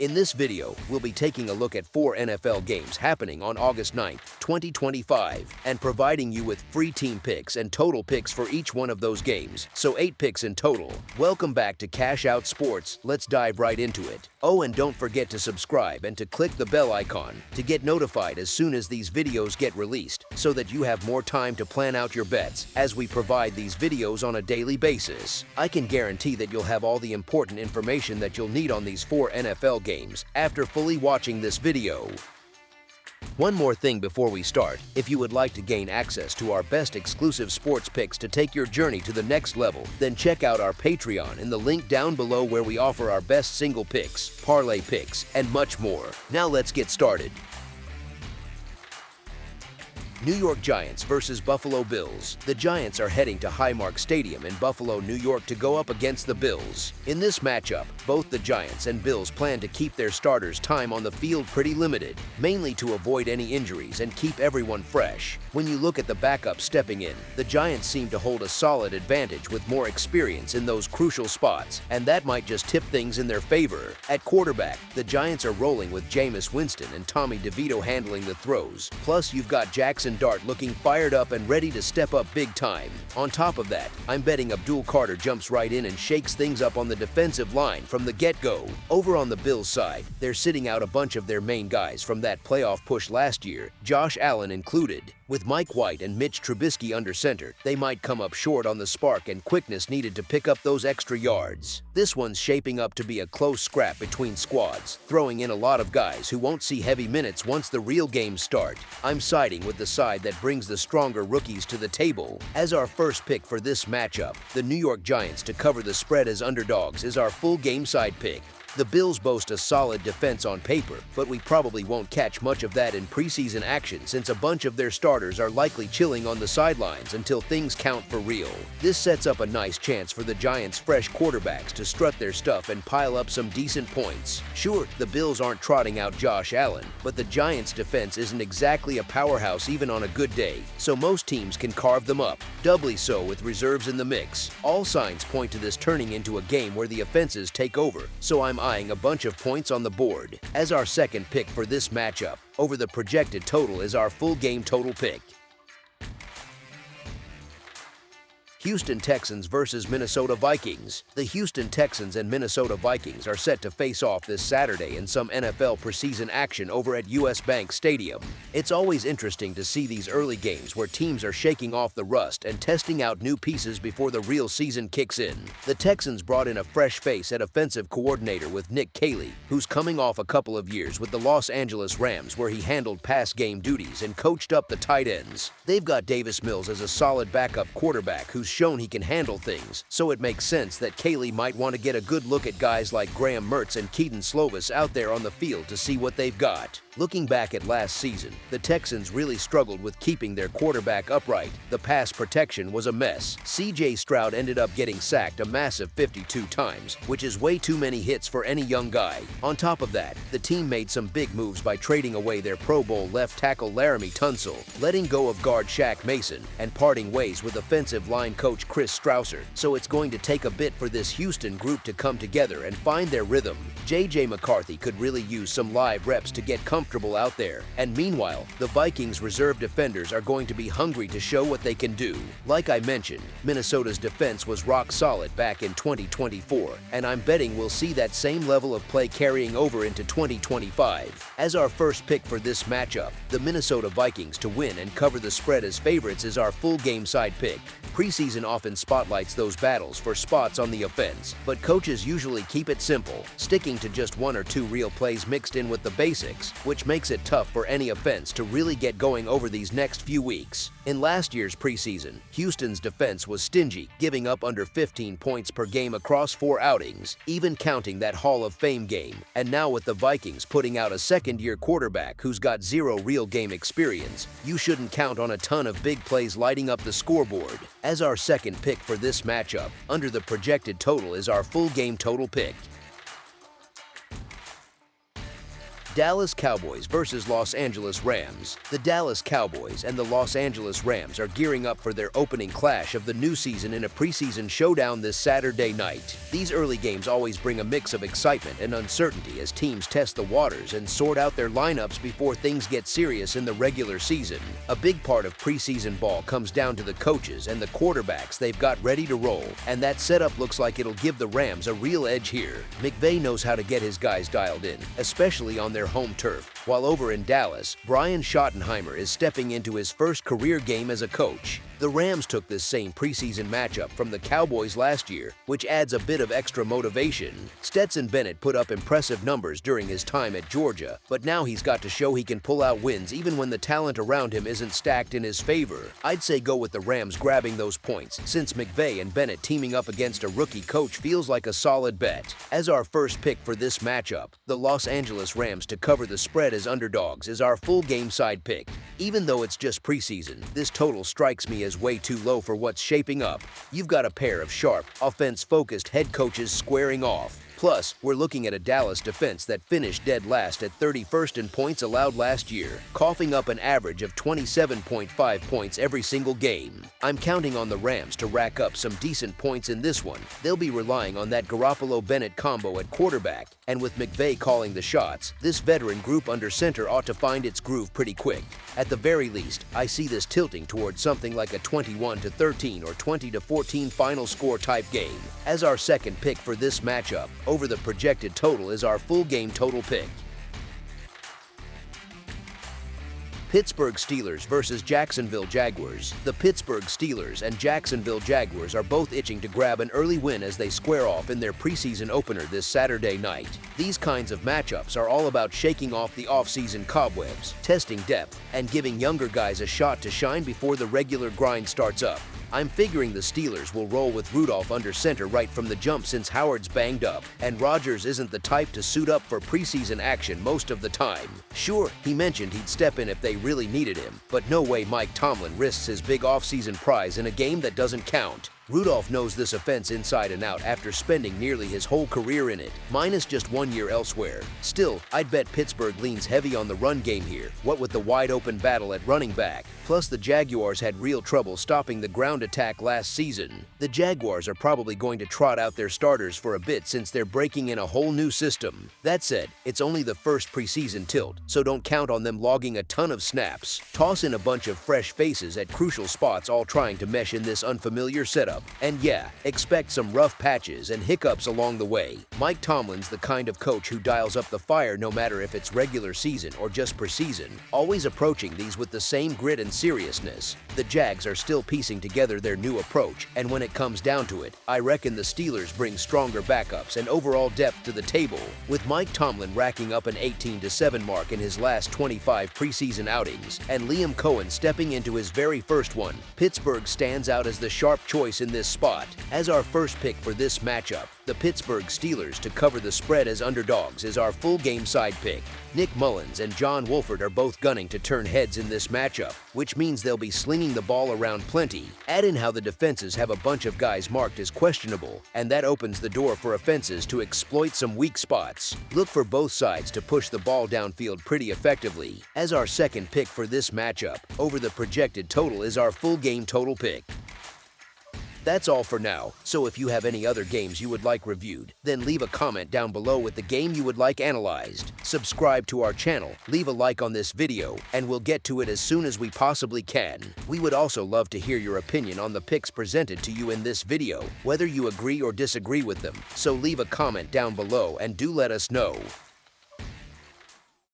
In this video, we'll be taking a look at 4 NFL games happening on August 9th, 2025, and providing you with free team picks and total picks for each one of those games, so 8 picks in total. Welcome back to Cash Out Sports. Let's dive right into it. Oh, and don't forget to subscribe and to click the bell icon to get notified as soon as these videos get released, so that you have more time to plan out your bets as we provide these videos on a daily basis. I can guarantee that you'll have all the important information that you'll need on these 4 NFL games after fully watching this video. One more thing before we start: if you would like to gain access to our best exclusive sports picks to take your journey to the next level, then check out our Patreon in the link down below, where we offer our best single picks, parlay picks, and much more. Now let's get started. New York Giants versus Buffalo Bills. The Giants are heading to Highmark Stadium in Buffalo, New York to go up against the Bills. In this matchup, both the Giants and Bills plan to keep their starters' time on the field pretty limited, mainly to avoid any injuries and keep everyone fresh. When you look at the backups stepping in, the Giants seem to hold a solid advantage with more experience in those crucial spots, and that might just tip things in their favor. At quarterback, the Giants are rolling with Jameis Winston and Tommy DeVito handling the throws. Plus, you've got Jackson Dart looking fired up and ready to step up big time. On top of that, I'm betting Abdul Carter jumps right in and shakes things up on the defensive line from the get-go. Over on the Bills side, they're sitting out a bunch of their main guys from that playoff push last year, Josh Allen included. With Mike White and Mitch Trubisky under center, they might come up short on the spark and quickness needed to pick up those extra yards. This one's shaping up to be a close scrap between squads, throwing in a lot of guys who won't see heavy minutes once the real games start. I'm siding with the side that brings the stronger rookies to the table. As our first pick for this matchup, the New York Giants to cover the spread as underdogs is our full game side pick. The Bills boast a solid defense on paper, but we probably won't catch much of that in preseason action, since a bunch of their starters are likely chilling on the sidelines until things count for real. This sets up a nice chance for the Giants' fresh quarterbacks to strut their stuff and pile up some decent points. Sure, the Bills aren't trotting out Josh Allen, but the Giants' defense isn't exactly a powerhouse even on a good day, so most teams can carve them up, doubly so with reserves in the mix. All signs point to this turning into a game where the offenses take over, so I'm eyeing a bunch of points on the board. As our second pick for this matchup, over the projected total is our full game total pick. Houston Texans versus Minnesota Vikings. The Houston Texans and Minnesota Vikings are set to face off this Saturday in some NFL preseason action over at US Bank Stadium. It's always interesting to see these early games where teams are shaking off the rust and testing out new pieces before the real season kicks in. The Texans brought in a fresh face at offensive coordinator with Nick Caley, who's coming off a couple of years with the Los Angeles Rams, where he handled pass game duties and coached up the tight ends. They've got Davis Mills as a solid backup quarterback who's shown he can handle things, so it makes sense that Caley might want to get a good look at guys like Graham Mertz and Keaton Slovis out there on the field to see what they've got. Looking back at last season, the Texans really struggled with keeping their quarterback upright. The pass protection was a mess. C.J. Stroud ended up getting sacked a massive 52 times, which is way too many hits for any young guy. On top of that, the team made some big moves by trading away their Pro Bowl left tackle Laramie Tunsil, letting go of guard Shaq Mason, and parting ways with offensive line coach Chris Strausser. So it's going to take a bit for this Houston group to come together and find their rhythm. J.J. McCarthy could really use some live reps to get comfortable out there, and meanwhile, the Vikings' reserve defenders are going to be hungry to show what they can do. Like I mentioned, Minnesota's defense was rock solid back in 2024, and I'm betting we'll see that same level of play carrying over into 2025. As our first pick for this matchup, the Minnesota Vikings to win and cover the spread as favorites is our full game side pick. Preseason often spotlights those battles for spots on the offense, but coaches usually keep it simple, sticking to just 1 or 2 real plays mixed in with the basics, which makes it tough for any offense to really get going over these next few weeks. In last year's preseason, Houston's defense was stingy, giving up under 15 points per game across 4 outings, even counting that Hall of Fame game. And now with the Vikings putting out a second-year quarterback who's got 0 real game experience, you shouldn't count on a ton of big plays lighting up the scoreboard. As our second pick for this matchup, under the projected total is our full game total pick. Dallas Cowboys versus Los Angeles Rams. The Dallas Cowboys and the Los Angeles Rams are gearing up for their opening clash of the new season in a preseason showdown this Saturday night. These early games always bring a mix of excitement and uncertainty as teams test the waters and sort out their lineups before things get serious in the regular season. A big part of preseason ball comes down to the coaches and the quarterbacks they've got ready to roll, and that setup looks like it'll give the Rams a real edge here. McVay knows how to get his guys dialed in, especially on their home turf. While over in Dallas, Brian Schottenheimer is stepping into his first career game as a coach. The Rams took this same preseason matchup from the Cowboys last year, which adds a bit of extra motivation. Stetson Bennett put up impressive numbers during his time at Georgia, but now he's got to show he can pull out wins even when the talent around him isn't stacked in his favor. I'd say go with the Rams grabbing those points, since McVay and Bennett teaming up against a rookie coach feels like a solid bet. As our first pick for this matchup, the Los Angeles Rams to cover the spread as underdogs is our full game side pick. Even though it's just preseason, this total strikes me as way too low for what's shaping up. You've got a pair of sharp, offense-focused head coaches squaring off. Plus, we're looking at a Dallas defense that finished dead last at 31st in points allowed last year, coughing up an average of 27.5 points every single game. I'm counting on the Rams to rack up some decent points in this one. They'll be relying on that Garoppolo-Bennett combo at quarterback, and with McVay calling the shots, this veteran group under center ought to find its groove pretty quick. At the very least, I see this tilting towards something like a 21-13 or 20-14 final score type game. As our second pick for this matchup, over the projected total is our full game total pick. Pittsburgh Steelers versus Jacksonville Jaguars. The Pittsburgh Steelers and Jacksonville Jaguars are both itching to grab an early win as they square off in their preseason opener this Saturday night. These kinds of matchups are all about shaking off the offseason cobwebs, testing depth, and giving younger guys a shot to shine before the regular grind starts up. I'm figuring the Steelers will roll with Rudolph under center right from the jump since Howard's banged up, and Rodgers isn't the type to suit up for preseason action most of the time. Sure, he mentioned he'd step in if they really needed him, but no way Mike Tomlin risks his big offseason prize in a game that doesn't count. Rudolph knows this offense inside and out after spending nearly his whole career in it, minus just 1 year elsewhere. Still, I'd bet Pittsburgh leans heavy on the run game here, what with the wide-open battle at running back. Plus, the Jaguars had real trouble stopping the ground attack last season. The Jaguars are probably going to trot out their starters for a bit since they're breaking in a whole new system. That said, it's only the first preseason tilt, so don't count on them logging a ton of snaps. Toss in a bunch of fresh faces at crucial spots all trying to mesh in this unfamiliar setup. And yeah, expect some rough patches and hiccups along the way. Mike Tomlin's the kind of coach who dials up the fire no matter if it's regular season or just preseason, always approaching these with the same grit and seriousness. The Jags are still piecing together their new approach, and when it comes down to it, I reckon the Steelers bring stronger backups and overall depth to the table. With Mike Tomlin racking up an 18-7 mark in his last 25 preseason outings, and Liam Cohen stepping into his very first one, Pittsburgh stands out as the sharp choice in this spot. As our first pick for this matchup, the Pittsburgh Steelers to cover the spread as underdogs is our full game side pick. Nick Mullins and John Wolford are both gunning to turn heads in this matchup, which means they'll be slinging the ball around plenty. Add in how the defenses have a bunch of guys marked as questionable, and that opens the door for offenses to exploit some weak spots. Look for both sides to push the ball downfield pretty effectively. As our second pick for this matchup, over the projected total is our full game total pick. That's all for now, so if you have any other games you would like reviewed, then leave a comment down below with the game you would like analyzed. Subscribe to our channel, leave a like on this video, and we'll get to it as soon as we possibly can. We would also love to hear your opinion on the picks presented to you in this video, whether you agree or disagree with them, so leave a comment down below and do let us know.